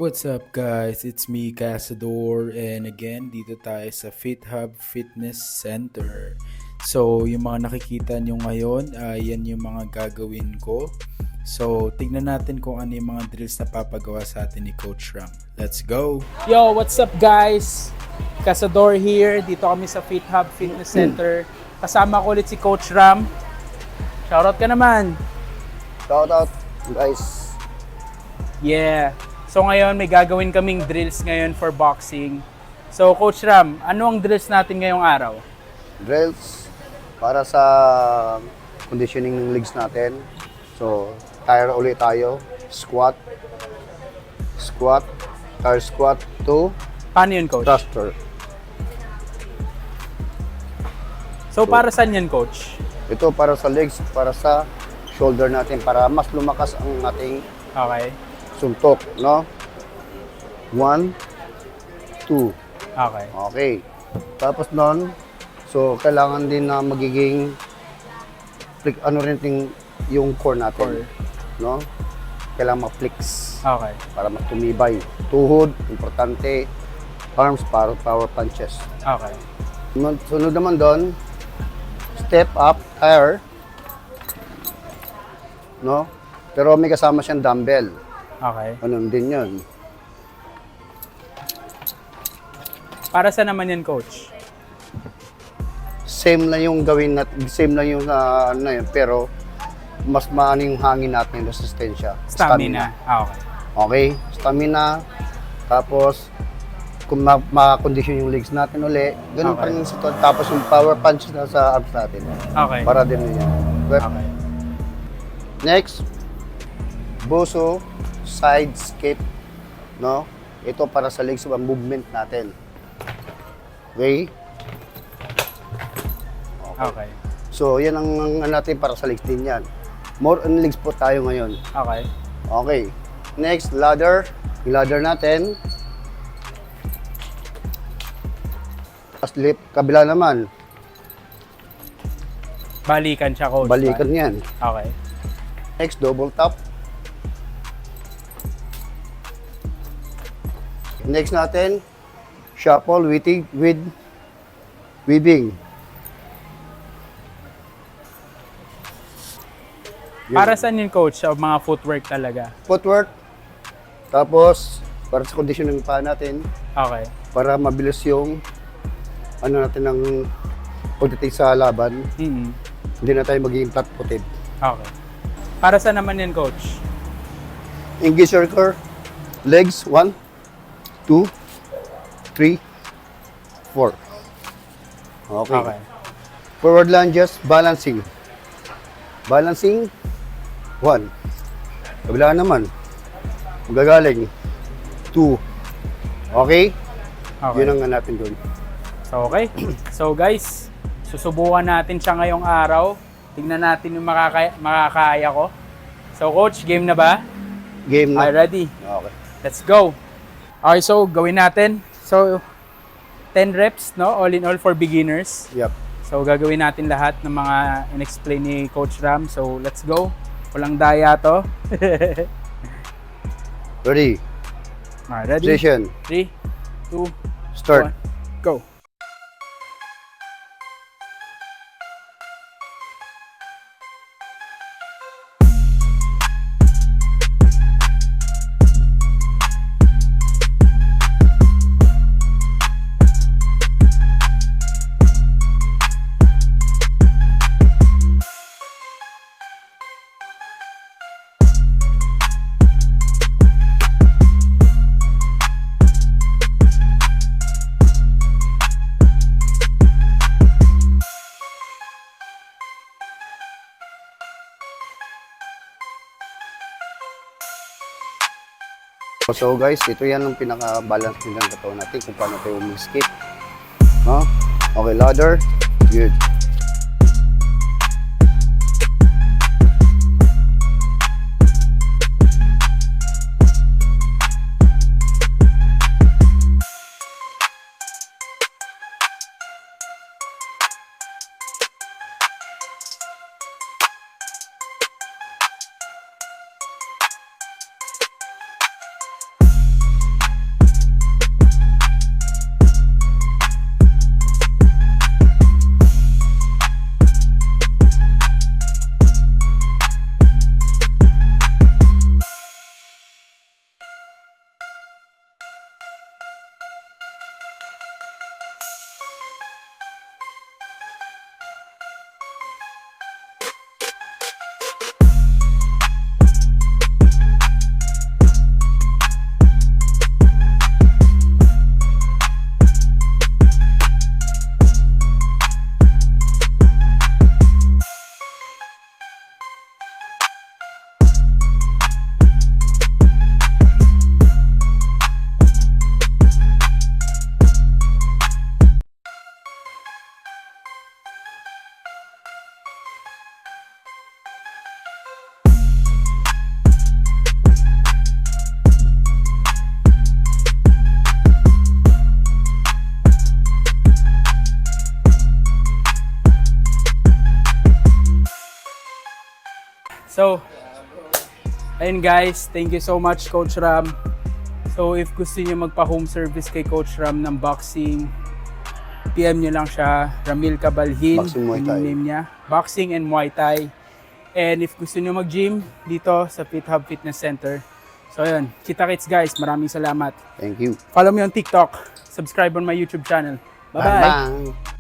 What's up guys? It's me, Casador, and again, dito tayo sa Fit Hub Fitness Center. So, yung mga nakikita nyo ngayon, yan yung mga gagawin ko. So, tignan natin kung ano yung mga drills na papagawa sa atin ni Coach Ram. Let's go! Yo, what's up guys? Casador here. Dito kami sa Fit Hub Fitness Center. Kasama ko ulit si Coach Ram. Shoutout ka naman. Shout out guys. Yeah. So ngayon may gagawin kaming drills ngayon for boxing. So Coach Ram, ano ang drills natin ngayong araw? Drills para sa conditioning ng legs natin. So, tire ulit tayo. Squat. Squat. Tire squat to Paano yun, Coach? thruster. So para saan yan, Coach? Ito para sa legs, para sa shoulder natin, para mas lumakas ang ating Okay. suntok, no? 1, 2. Okay. Okay. Tapos nun, so kailangan din na magiging ano rin yung core natin, no? Kailangan ma-flex Okay. para matumibay. Tuhod, importante. Arms para power punches. Okay. Sunod naman doon, step up, tire, no? Pero may kasama siyang dumbbell. Okay. Ganun din yun. Para saan naman yan, Coach? Same lang yung gawin natin, same lang yung ano na yun, pero mas maano yung hangin natin, yung resistensya. Stamina. Okay. Okay, stamina. Tapos, kung ma-condition yung legs natin uli, ganun pa Okay. rin sa tapos yung power punch na sa arms natin. Okay. Para din yan. Okay. Next, Boso side skip, no? Ito para sa legs ang movement natin. Okay? Okay. So, yan ang natin para sa legs din yan. More on legs po tayo ngayon. Okay. Okay. Next, ladder. Yung ladder natin. Tapos lift, kabila naman. Balikan siya, Coach. Balikan yan. Okay. Next, double tap. Next natin, shuffle with weaving. Yun. Para saan yun, Coach? Sa mga footwork talaga. Footwork. Tapos, para sa condition ng paa natin, Okay. para mabilis yung ano natin ng pagdating sa laban, hindi na tayo magiging flat-footed. Okay. Para saan naman yan, Coach? Engage your core. Legs, 1, 2, 3, 4. Okay. Okay. Forward lunges, balancing. Balancing, 1. Kabila naman. Magagaling, 2. Okay? Okay. Yun ang natin doon. So, okay. So, guys, susubukan natin siya ngayong araw. Tingnan natin yung makakaya ko. So, Coach, game na ba? Game Okay, na. ready? Okay. Let's go. Okay, so gawin natin. So, 10 reps, no? All in all for beginners. Yep. So, gagawin natin lahat ng mga in-explain ni Coach Ram. So, let's go. Walang daya to. Ready. Alright, ready? Session. 3, 2, Start. 1, go. So guys, ito yan ang pinaka-balance din ng katawan natin kung paano tayo mag-skip. No? Okay, ladder. Good. So, ayun guys, thank you so much Coach Ram. So if gusto niyo magpa-home service kay Coach Ram ng boxing, PM nyo lang siya, Ramil Cabalhin, Boxing, Muay yun Thai. yung name niya. Boxing and Muay Thai. And if gusto nyo mag-gym dito sa Fit Hub Fitness Center. So ayun, kita-kits guys, maraming salamat. Thank you. Follow me on TikTok, subscribe on my YouTube channel. Bye-bye! Bye-bye.